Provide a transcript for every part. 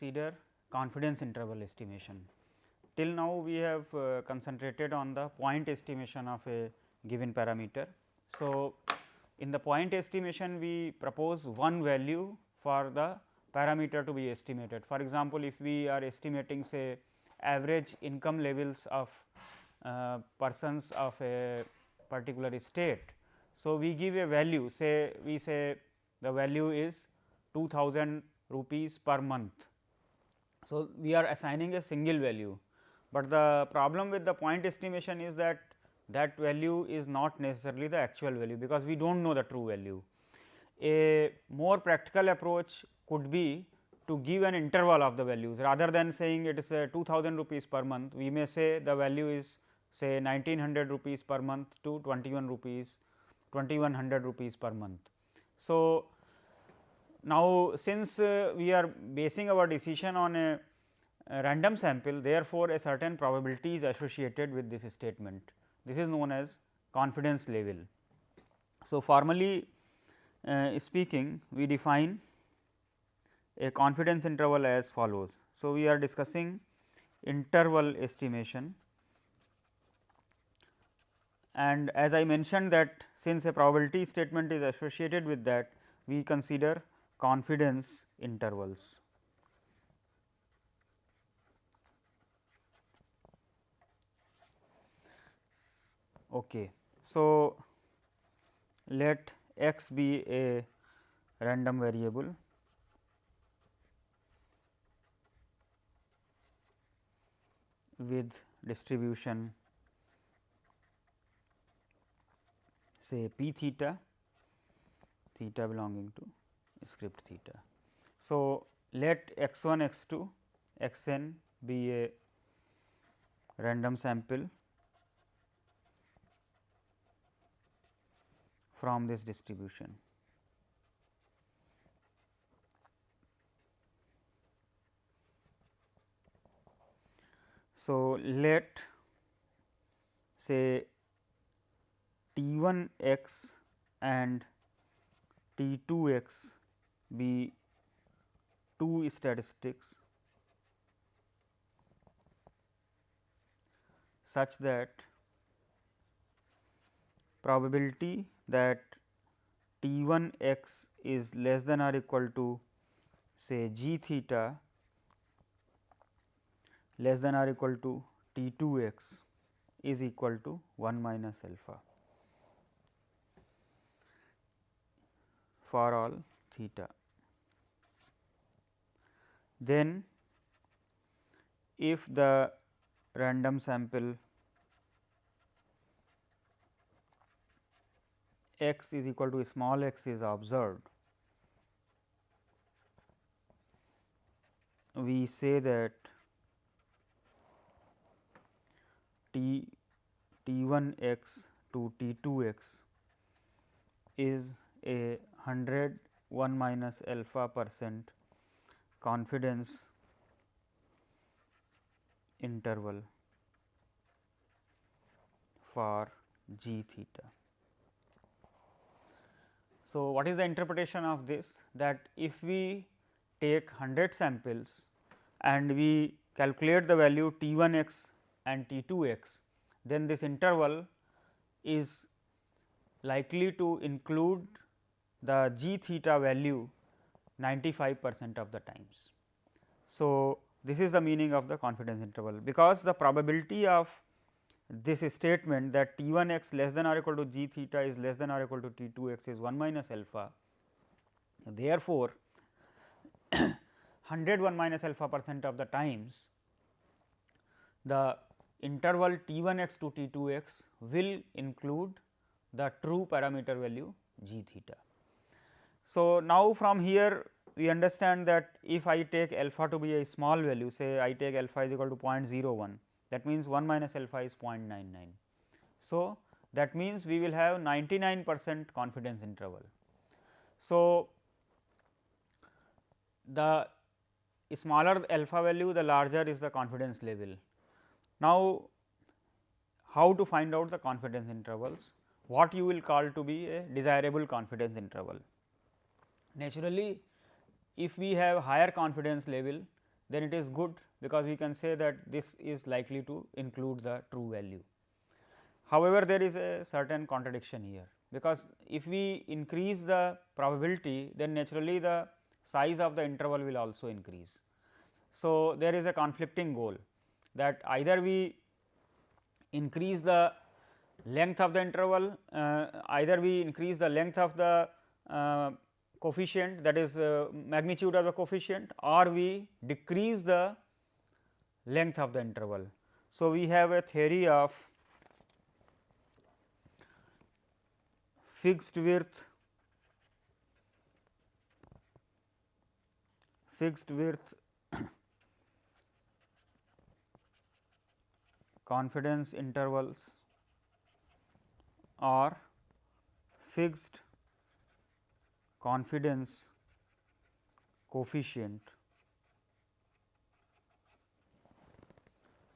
consider confidence interval estimation. Till now we have concentrated on the point estimation of a given parameter. So, in the point estimation we propose one value for the parameter to be estimated. For example, if we are estimating say average income levels of persons of a particular state. So, we give a value, say we say the value is 2000 rupees per month. So, we are assigning a single value, but the problem with the point estimation is that that value is not necessarily the actual value, because we do not know the true value. A more practical approach could be to give an interval of the values, rather than saying it is 2000 rupees per month, we may say the value is say 1900 rupees per month to 2100 rupees per month. So, now since we are basing our decision on a random sample, therefore, a certain probability is associated with this statement. This is known as confidence level. So, formally speaking, we define a confidence interval as follows. So, we are discussing interval estimation, and as I mentioned that since a probability statement is associated with that, we consider confidence intervals. Okay. So, let x be a random variable with distribution say p theta, theta belonging to script theta. So, let x 1 x 2 x n be a random sample from this distribution. So, let say T 1 x and T 2 x be two statistics such that probability that T 1 x is less than or equal to say g theta less than or equal to T 2 x is equal to 1 minus alpha for all theta. Then if the random sample x is equal to small x is observed, we say that T 1 x to T 2 x is a 1 minus alpha percent confidence interval for g theta. So, what is the interpretation of this? That if we take 100 samples and we calculate the value T 1 x and T 2 x, then this interval is likely to include the g theta value 95% of the times. So, this is the meaning of the confidence interval, because the probability of this statement that T 1 x less than or equal to g theta is less than or equal to T 2 x is 1 minus alpha. Therefore, 101 minus alpha percent of the times the interval T 1 x to T 2 x will include the true parameter value g theta. So, now from here we understand that if I take alpha to be a small value, say I take alpha is equal to 0.01, that means 1 minus alpha is 0.99. So, that means we will have 99% confidence interval. So, the smaller alpha value, the larger is the confidence level. Now, how to find out the confidence intervals? What you will call to be a desirable confidence interval? Naturally, if we have higher confidence level, then it is good, because we can say that this is likely to include the true value. However, there is a certain contradiction here, because if we increase the probability, then naturally the size of the interval will also increase. So, there is a conflicting goal, that either we increase the length of the interval, either we increase the length of the coefficient, that is magnitude of the coefficient, or we decrease the length of the interval. So, we have a theory of fixed width confidence intervals or fixed confidence coefficient.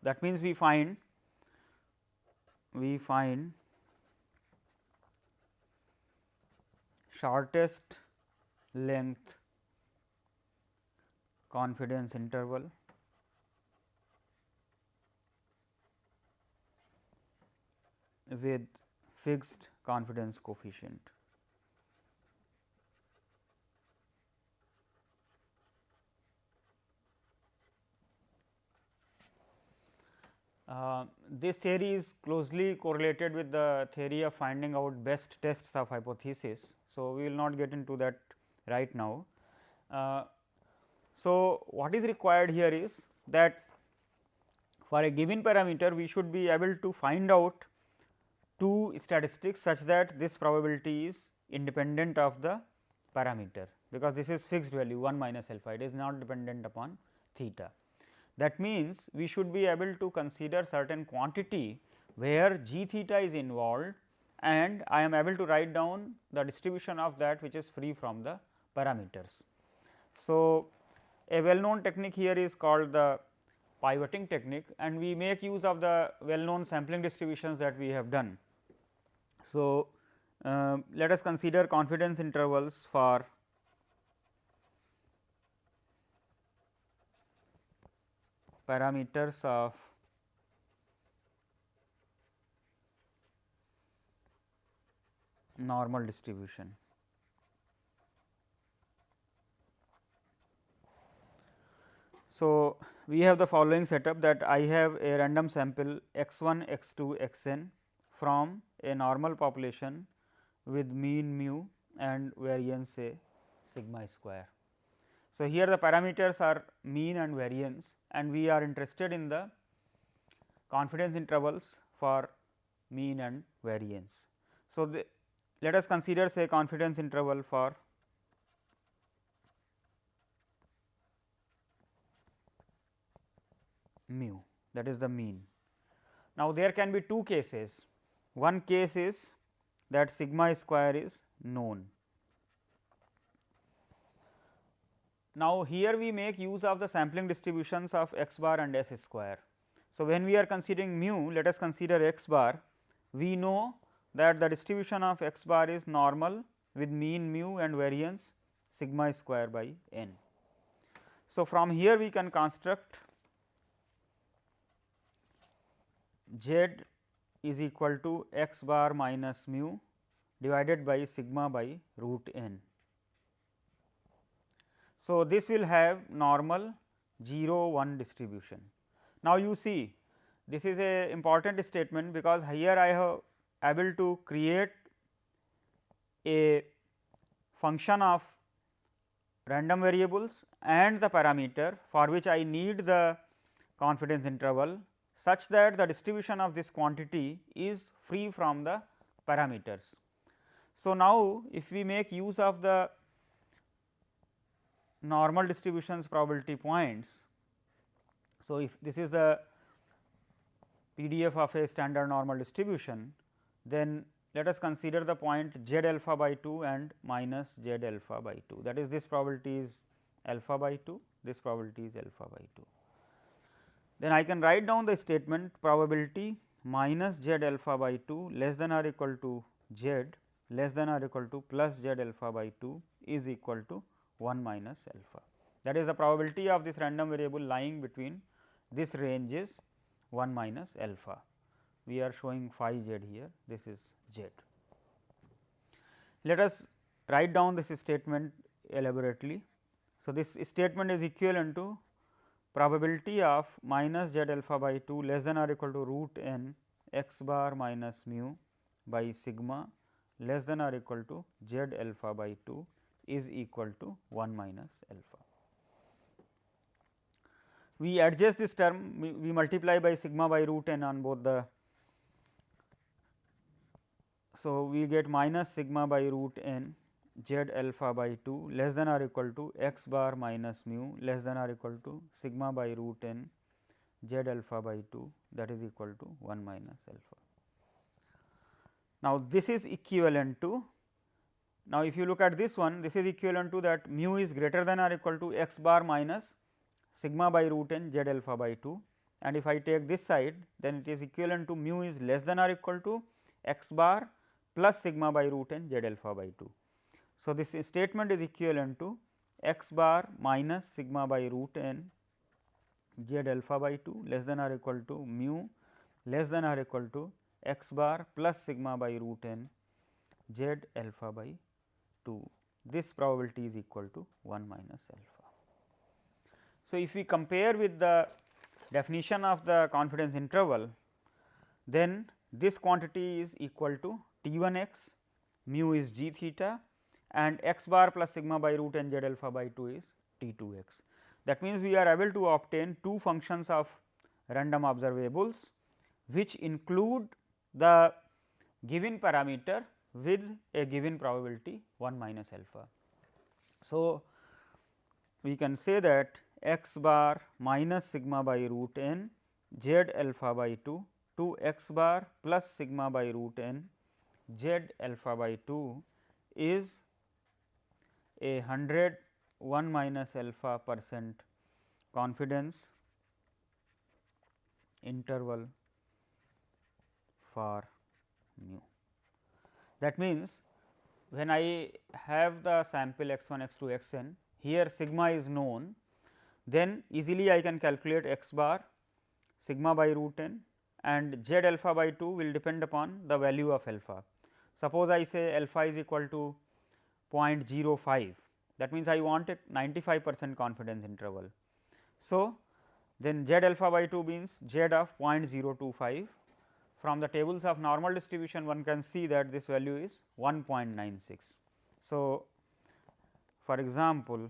That means, we find shortest length confidence interval with fixed confidence coefficient. This theory is closely correlated with the theory of finding out best tests of hypothesis. So, we will not get into that right now. So, what is required here is that for a given parameter, we should be able to find out two statistics such that this probability is independent of the parameter, because this is fixed value 1 minus alpha, it is not dependent upon theta. That means, we should be able to consider certain quantity where g theta is involved, and I am able to write down the distribution of that which is free from the parameters. So, a well known technique here is called the pivoting technique, and we make use of the well known sampling distributions that we have done. So, let us consider confidence intervals for parameters of normal distribution. So, we have the following setup, that I have a random sample x 1, x 2, x n from a normal population with mean mu and variance say sigma square. So, here the parameters are mean and variance, and we are interested in the confidence intervals for mean and variance. So, let us consider say confidence interval for mu, that is the mean. Now, there can be two cases. One case is that sigma square is known. Now, here we make use of the sampling distributions of x bar and s square. So, when we are considering mu, let us consider x bar. We know that the distribution of x bar is normal with mean mu and variance sigma square by n. So, from here we can construct z is equal to x bar minus mu divided by sigma by root n. So, this will have normal 0 1 distribution. Now, you see this is a important statement, because here I have able to create a function of random variables and the parameter for which I need the confidence interval, such that the distribution of this quantity is free from the parameters. So, now if we make use of the normal distributions probability points. So, if this is the PDF of a standard normal distribution, then let us consider the point z alpha by 2 and minus z alpha by 2, that is this probability is alpha by 2, this probability is alpha by 2. Then I can write down the statement probability minus z alpha by 2 less than or equal to z less than or equal to plus z alpha by 2 is equal to 1 minus alpha. that is the probability of this random variable lying between this range is 1 minus alpha. We are showing phi z here, this is z. Let us write down this statement elaborately. So, this statement is equivalent to probability of minus z alpha by 2 less than or equal to root n x bar minus mu by sigma less than or equal to z alpha by 2 is equal to 1 minus alpha. We adjust this term, we multiply by sigma by root n on both the. So, we get minus sigma by root n z alpha by 2 less than or equal to x bar minus mu less than or equal to sigma by root n z alpha by 2, that is equal to 1 minus alpha. Now, this is equivalent to, now if you look at this one, this is equivalent to that mu is greater than or equal to x bar minus sigma by root n z alpha by 2, and if I take this side, then it is equivalent to mu is less than or equal to x bar plus sigma by root n z alpha by 2. So, this statement is equivalent to x bar minus sigma by root n z alpha by 2 less than or equal to mu less than or equal to x bar plus sigma by root n z alpha by 2. This probability is equal to 1 minus alpha. So, if we compare with the definition of the confidence interval, then this quantity is equal to T 1 x, mu is g theta, and x bar plus sigma by root n z alpha by 2 is T 2 x. That means, we are able to obtain two functions of random observables, which include the given parameter with a given probability 1 minus alpha. So, we can say that x bar minus sigma by root n z alpha by 2 to x bar plus sigma by root n z alpha by 2 is a 1 minus alpha percent confidence interval for mu. That means, when I have the sample x 1, x 2, x n, here sigma is known, then easily I can calculate x bar, sigma by root n, and z alpha by 2 will depend upon the value of alpha. Suppose I say alpha is equal to 0.05, that means, I want a 95% confidence interval. So, then z alpha by 2 means z of 0.025. From the tables of normal distribution, one can see that this value is 1.96. So, for example,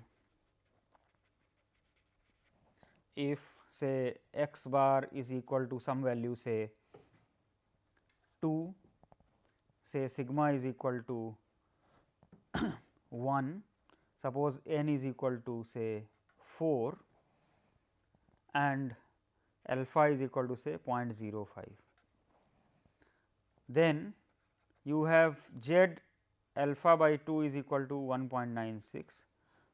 if say x bar is equal to some value say 2, say sigma is equal to 1, suppose n is equal to say 4 and alpha is equal to say 0.05. Then you have z alpha by 2 is equal to 1.96.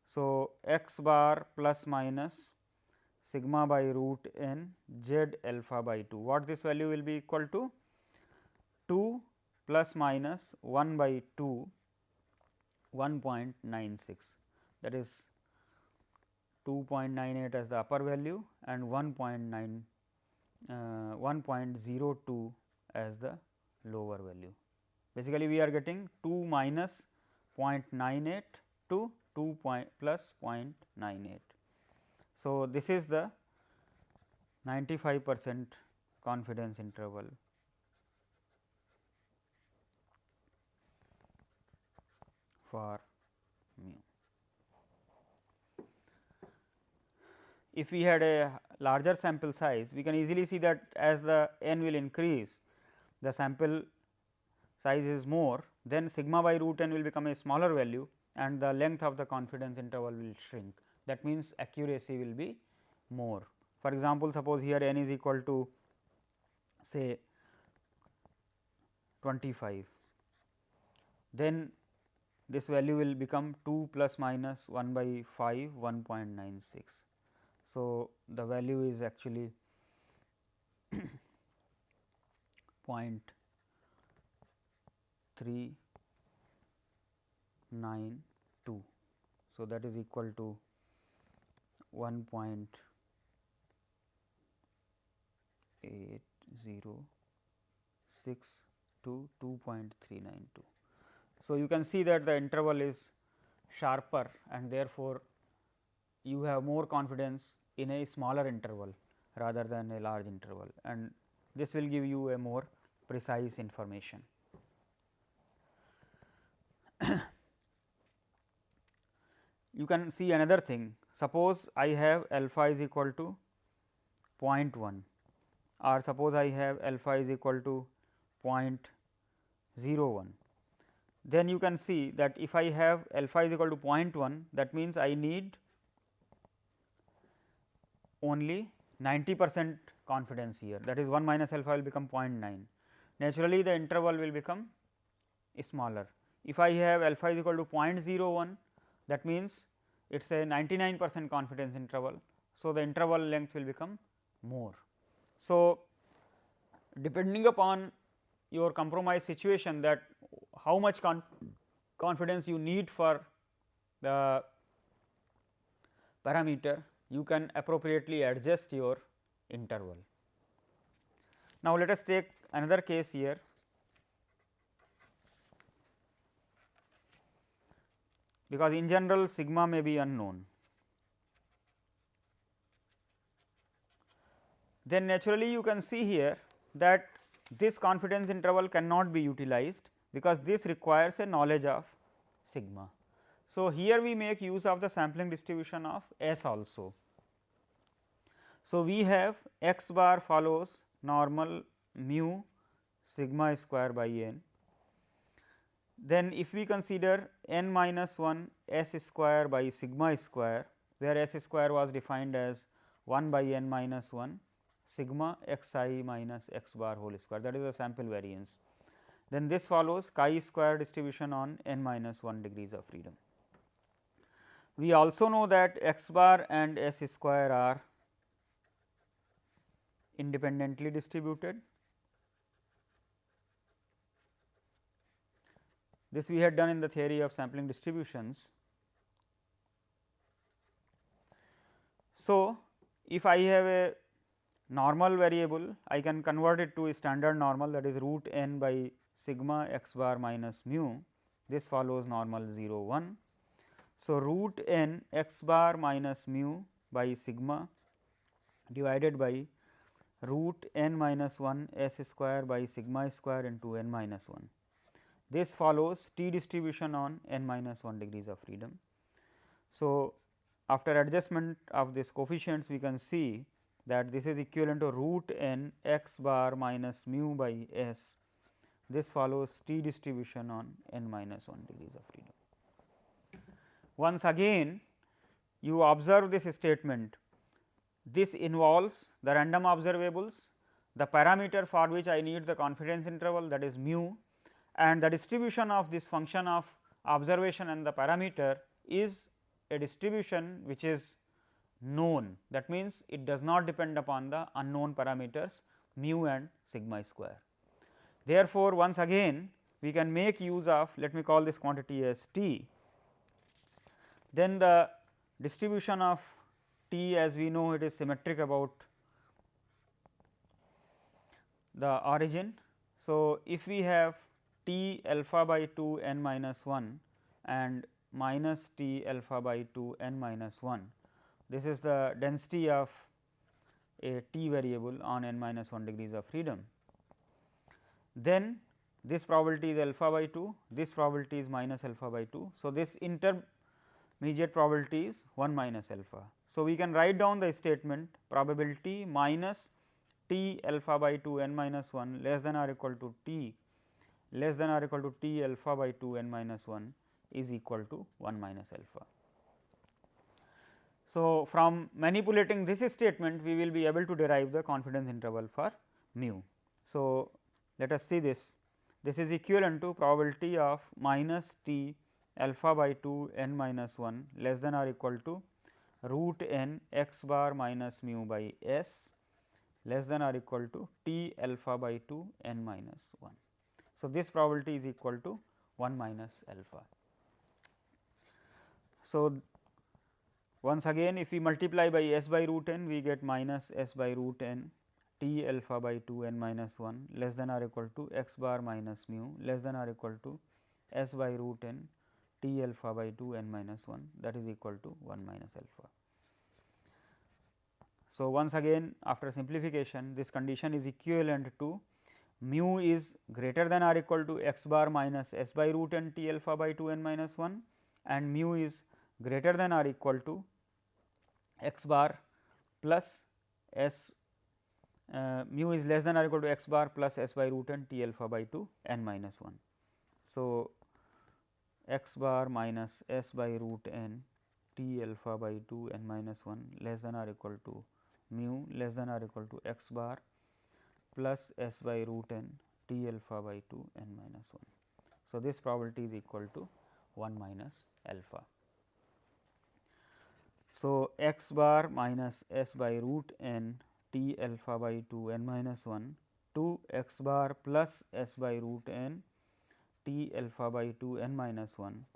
So, x bar plus minus sigma by root n z alpha by 2, what this value will be equal to? 2 plus minus 1 by 2, 1.96, that is 2.98 as the upper value and 1.02 as the lower value. Basically, we are getting 2 minus 0.98 to 2 plus 0.98. So, this is the 95% confidence interval for mu. If we had a larger sample size, we can easily see that as the n will increase, the sample size is more, then sigma by root n will become a smaller value and the length of the confidence interval will shrink. That means, accuracy will be more. For example, suppose here n is equal to say 25, then this value will become 2 plus minus 1 by 5, 1.96. So, the value is actually 0.392. So, that is equal to 1.80 to 2.392. So, you can see that the interval is sharper and therefore, you have more confidence in a smaller interval rather than a large interval, and this will give you a more precise information. You can see another thing, suppose I have alpha is equal to 0.1 or suppose I have alpha is equal to 0.01. Then you can see that if I have alpha is equal to 0.1, that means I need only 90% confidence here, that is 1 minus alpha will become 0.9. Naturally, the interval will become smaller. If I have alpha is equal to 0.01, that means it is a 99% confidence interval. So, the interval length will become more. So, depending upon your compromise situation, that how much confidence you need for the parameter, you can appropriately adjust your interval. Now, let us take another case here. Because in general sigma may be unknown. Then naturally, you can see here that this confidence interval cannot be utilized, because this requires a knowledge of sigma. So, here we make use of the sampling distribution of S also. So, we have x bar follows normal mu sigma square by n. Then if we consider n minus 1 s square by sigma square, where s square was defined as 1 by n minus 1 sigma x I minus x bar whole square, that is the sample variance. Then this follows chi square distribution on n minus 1 degrees of freedom. We also know that x bar and s square are independently distributed. This we had done in the theory of sampling distributions. So, if I have a normal variable, I can convert it to a standard normal, that is root n by sigma x bar minus mu. This follows normal 0 1. So, root n x bar minus mu by sigma divided by root n minus 1 s square by sigma square into n minus 1. This follows t distribution on n minus 1 degrees of freedom. So, after adjustment of these coefficients, we can see that this is equivalent to root n x bar minus mu by s. This follows t distribution on n minus 1 degrees of freedom. Once again, you observe this statement. This involves the random observables, the parameter for which I need the confidence interval, that is mu, and the distribution of this function of observation and the parameter is a distribution which is known. That means, it does not depend upon the unknown parameters mu and sigma square. Therefore, once again we can make use of, let me call this quantity as t. Then the distribution of t, as we know, it is symmetric about the origin. So, if we have t alpha by 2 n minus 1 and minus t alpha by 2 n minus 1, this is the density of a t variable on n minus 1 degrees of freedom. Then this probability is alpha by 2, this probability is minus alpha by 2. So, this intermediate probability is 1 minus alpha. So, we can write down the statement probability minus t alpha by 2 n minus 1 less than or equal to t less than or equal to t alpha by 2 n minus 1 is equal to 1 minus alpha. So, from manipulating this statement, we will be able to derive the confidence interval for mu. So, let us see this. This is equivalent to probability of minus t alpha by 2 n minus 1 less than or equal to root n x bar minus mu by s less than or equal to t alpha by 2 n minus 1. So, this probability is equal to 1 minus alpha. So, Once again, if we multiply by s by root n, we get minus s by root n t alpha by 2 n minus 1 less than or equal to x bar minus mu less than or equal to s by root n t alpha by 2 n minus 1, that is equal to 1 minus alpha. So, once again after simplification, this condition is equivalent to mu is greater than or equal to x bar minus s by root n t alpha by 2 n minus 1 and mu is greater than or equal to x bar plus s mu is less than or equal to x bar plus s by root n t alpha by 2 n minus 1. So, x bar minus s by root n t alpha by 2 n minus 1 less than or equal to mu less than or equal to x bar plus s by root n t alpha by 2 n minus 1. So, this probability is equal to 1 minus alpha. So, x bar minus s by root n t alpha by 2 n minus 1 to x bar plus s by root n t alpha by 2 n minus 1.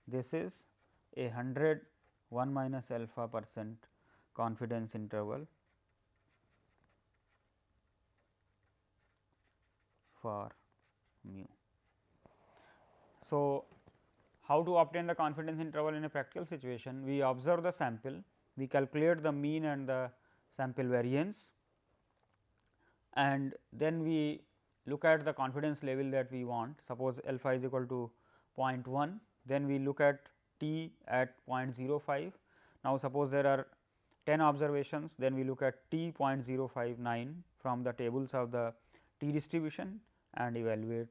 This is a 1 minus alpha % confidence interval for mu. So, how to obtain the confidence interval in a practical situation? We observe the sample, we calculate the mean and the sample variance, and then we look at the confidence level that we want. Suppose alpha is equal to 0.1, then we look at t at 0.05. Now, suppose there are 10 observations, then we look at t 0.059 from the tables of the t distribution and evaluate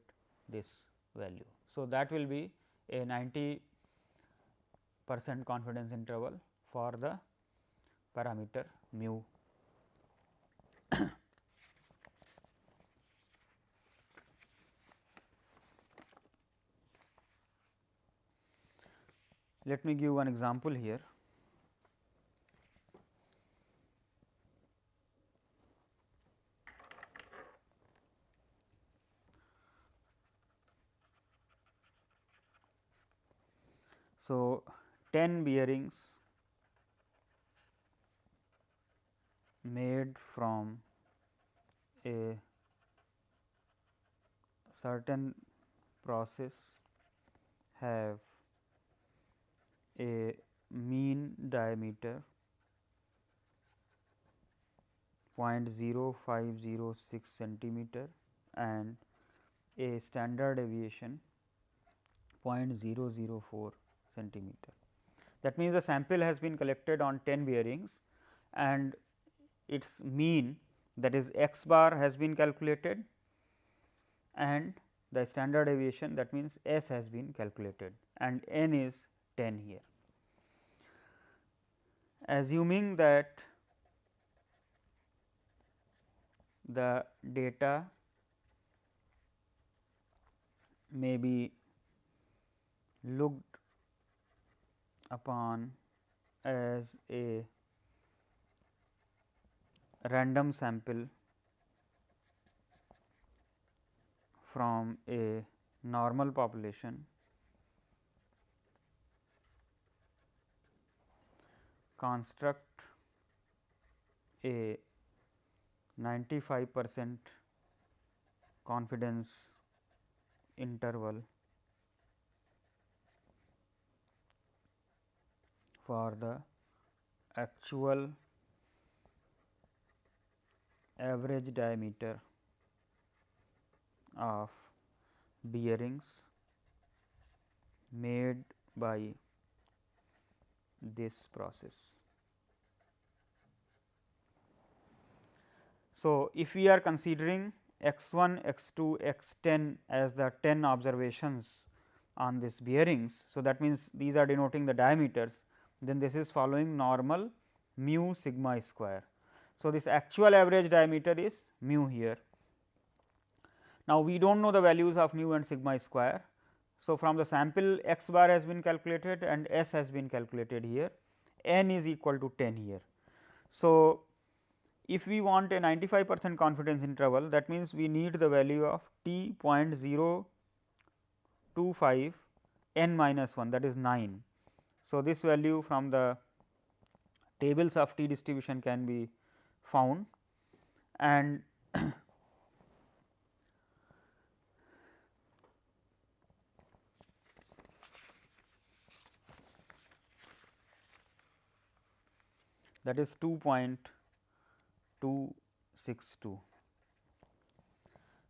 this value. So, that will be a 90% confidence interval for the parameter mu. Let me give one example here. So, 10 bearings made from a certain process have a mean diameter 0.0506 centimeter and a standard deviation 0.004 centimeter. That means, the sample has been collected on 10 bearings and its mean, that is x bar, has been calculated and the standard deviation, that means s, has been calculated and n is 10 here. Assuming that the data may be looked upon as a random sample from a normal population, construct a 95% confidence interval for the actual average diameter of bearings made by this process. So, if we are considering x 1, x 2, x 10 as the 10 observations on this bearings. So, that means, these are denoting the diameters, then this is following normal mu sigma square. So, this actual average diameter is mu here. Now, we do not know the values of mu and sigma square. So, from the sample x bar has been calculated and s has been calculated here, n is equal to 10 here. So, if we want a 95% confidence interval, that means, we need the value of t 0.025 n minus 1, that is 9. So, this value from the tables of t distribution can be found, and that is 2.262.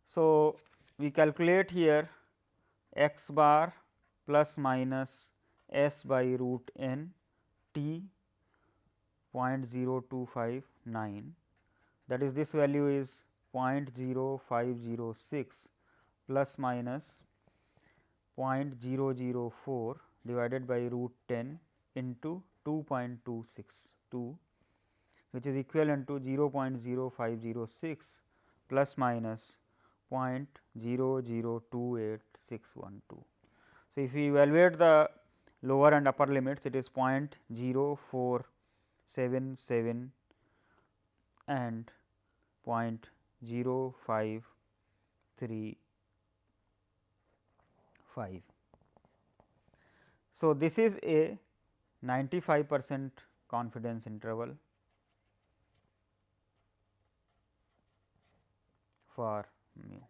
So, we calculate here x bar plus minus s by root n t 0.0259, that is this value is 0.0506 plus minus 0.004 divided by root 10 into 2.262, which is equivalent to 0.0506 plus minus 0.0028612. So, if we evaluate the lower and upper limits, it is 0.0477 and 0.0535. So, this is a 95% confidence interval for mu.